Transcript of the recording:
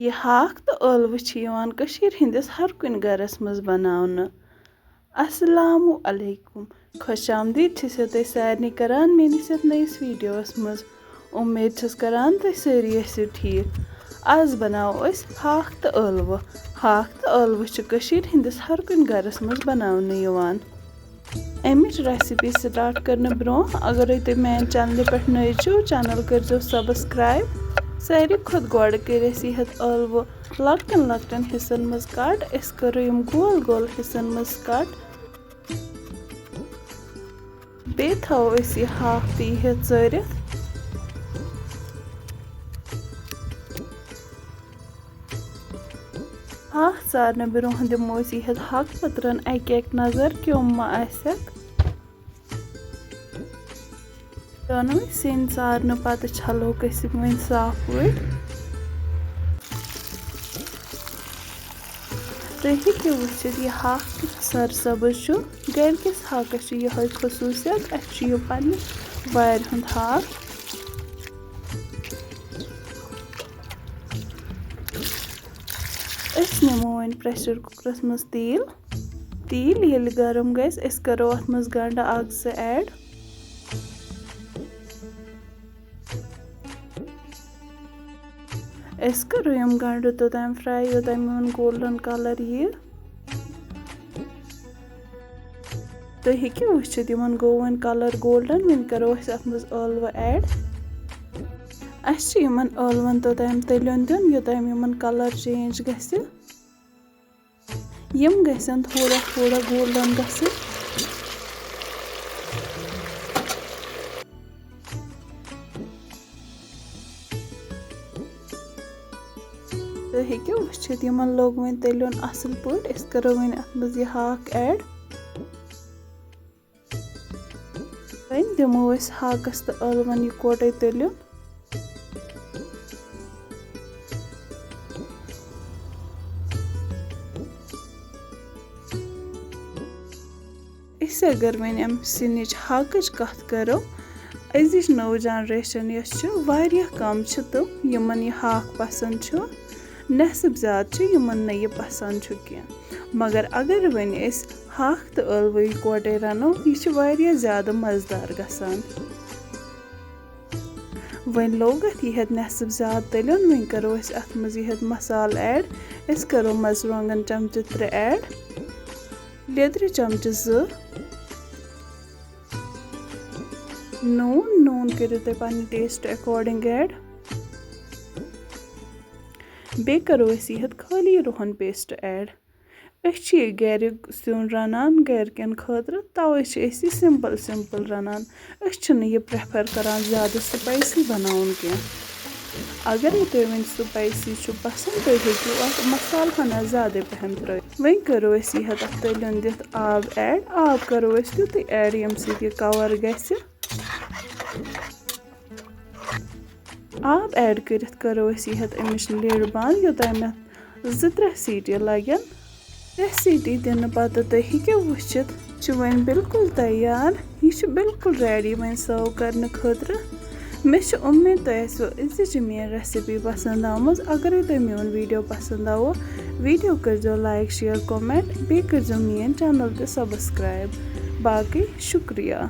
ये हाक तो ٲlवٕ چھِ یِوان کٔشیٖر ہٕنٛدِس ہر کُنہِ گَرَس منٛز بناونہٕ السلامُ علیکُم خۄش آمدیٖد چھَس تۄہہِ سارنٕے کران میٲنِس یَتھ نٔیِس ویٖڈیوَس منٛز اُمید چھَس کران تُہۍ سٲری ٲسِو ٹھیٖک آز بناوو أسۍ ہاکھ تہٕ ٲلوٕ ہاکھ تہٕ ٲلوٕ چھِ کٔشیٖر ہٕنٛدِس ہر کُنہِ گَرَس منٛز بناونہٕ یِوان اَمِچ ریسِپی سٹارٹ کرنہٕ برونٛہہ اگرے تُہۍ میانہِ چینلہِ پٮ۪ٹھ نٔے چھِو چینل کٔرزیٚو سبسکرایب ساروی کھۄتہٕ گۄڈٕ کٔرۍ أسۍ یِہَتھ ٲلوٕ لۄکٹٮ۪ن لۄکٹٮ۪ن حِصن منٛز کٹ أسۍ کرو یِم گول گول حِصن منٛز کٹ بیٚیہِ تھاوو أسۍ یہِ ہاکھ تہِ یِہَتھ ژٲرِتھ ہاکھ ژارنہٕ برونٛہہ دِمو أسۍ یِہَتھ ہاکہٕ پٔترن اکہِ اکہِ نظر کیوٚم ما آسٮ۪کھ دۄنوٕے سِنۍ ژارنہٕ پتہٕ چھلوکھ أسۍ یِم وۄنۍ صاف پٲٹھۍ تُہۍ ہیٚکِو وٕچھِتھ یہِ ہاکھ کیُتھ سرسبٕز چھُ گرِکِس ہاکس چھِ یِہوے خصوٗصیت اَسہِ چھُ یہِ پننہِ وارِ ہُنٛد ہاکھ أسۍ نِمو وۄنۍ پریشر کُکرس منٛز تیٖل ییٚلہِ گرم گژھِ أسۍ کرو اتھ منٛز گنڈٕ اکھ زٕ ایڈ أسۍ کرو یِم گنڈٕ توٚتام فراے یوٚتام یِمن گولڈن کلر یِیہِ تُہۍ ہیٚکِو وٕچھِتھ یِمن گوٚو وۄنۍ کلر گولڈن وۄنۍ کرو أسۍ اتھ منٛز ٲلوٕ ایڈ اَسہِ چھُ یِمن ٲلون توٚتام تٔلیُن دیُن یوٚتام یِمن کلر چینج گژھِ یِم گژھن تھوڑا تھوڑا گولڈن گژھٕنۍ تُہۍ ہیٚکِو وٕچھِتھ یِمن لوٚگ وۄنۍ تٔلیُن اصل پٲٹھۍ أسۍ کرو وۄنۍ اتھ منٛز یہِ ہاکھ ایڈ وۄنۍ دِمو أسۍ ہاکس تہٕ ٲلون یِکوٹے تٔلیُن أسۍ اگر وۄنۍ امہِ سِنِچ ہاکٕچ کتھ کرو أزِچ نٔو جنریشن یۄس چھِ واریاہ کم چھِ تِم یِمن یہِ ہاکھ پسنٛد چھُ نٮ۪صٕب زیادٕ چھِ یِمن نہٕ یہِ پسنٛد چھُ کینٛہہ مگر اگر وۄنۍ أسۍ ہاکھ تہٕ ٲلوٕ یِکوٹے رنو یہِ چھِ واریاہ زیادٕ مزٕدار گژھان وۄنۍ لوٚگ اتھ یِہَتھ نٮ۪صٕب زیادٕ تٔلیُن وۄنۍ کرو أسۍ اتھ منٛز یِہَتھ مسالہٕ ایڈ أسۍ کرو مرژٕوانٛگن چمچہٕ 3 ایڈ لیدرِ چمچہٕ 2 نوٗن کٔرِو تُہۍ پننہِ ٹیسٹ اکاڈنگ ایڈ بیٚیہِ کرو أسۍ یِہَتھ خٲلی رُہن پیسٹ ایڈ أسۍ چھِ یہِ گرِ سیُن رنان گرِکٮ۪ن خٲطرٕ توے چھِ أسۍ یہِ سمپل رنان أسۍ چھِنہٕ یہِ پریفر کران زیادٕ سپایسی بناوُن کینٛہہ اگرے تۄہہِ وۄنۍ سپایسی چھُ پسنٛد تُہۍ ہیٚکِو اتھ مسالہٕ ہنا زیادے پہم ترٲوِتھ وۄنۍ کرو أسۍ یِہَتھ اتھ تٔلیُن دِتھ آب ایڈ آب کرو أسۍ تیُتُے ایڈ ییٚمہِ سۭتۍ یہِ کور گژھِ آب ایڈ کٔرِتھ کرو أسۍ یِہَتھ امِچ لِڈ بنٛد یوٚتام اتھ 2-3 سیٖٹی لگن 3 سیٖٹی دِنہٕ پتہٕ تُہۍ ہیٚکِو وٕچھِتھ چھُ وۄنۍ بالکُل تیار یہِ چھُ بالکُل ریڈی وۄنۍ سٔرو کرنہٕ خٲطرٕ مےٚ چھِ اُمید تۄہہِ آسوٕ أزِچ میٲنۍ ریسِپی پسنٛد آمٕژ اگرے تۄہہِ میون ویٖڈیو پسنٛد آوٕ ویٖڈیو کٔرزیٚو لایک شیر کومنٹ بیٚیہِ کٔرزیٚو میٲنۍ چینل تہِ سبسکرایب باقٕے شُکریہ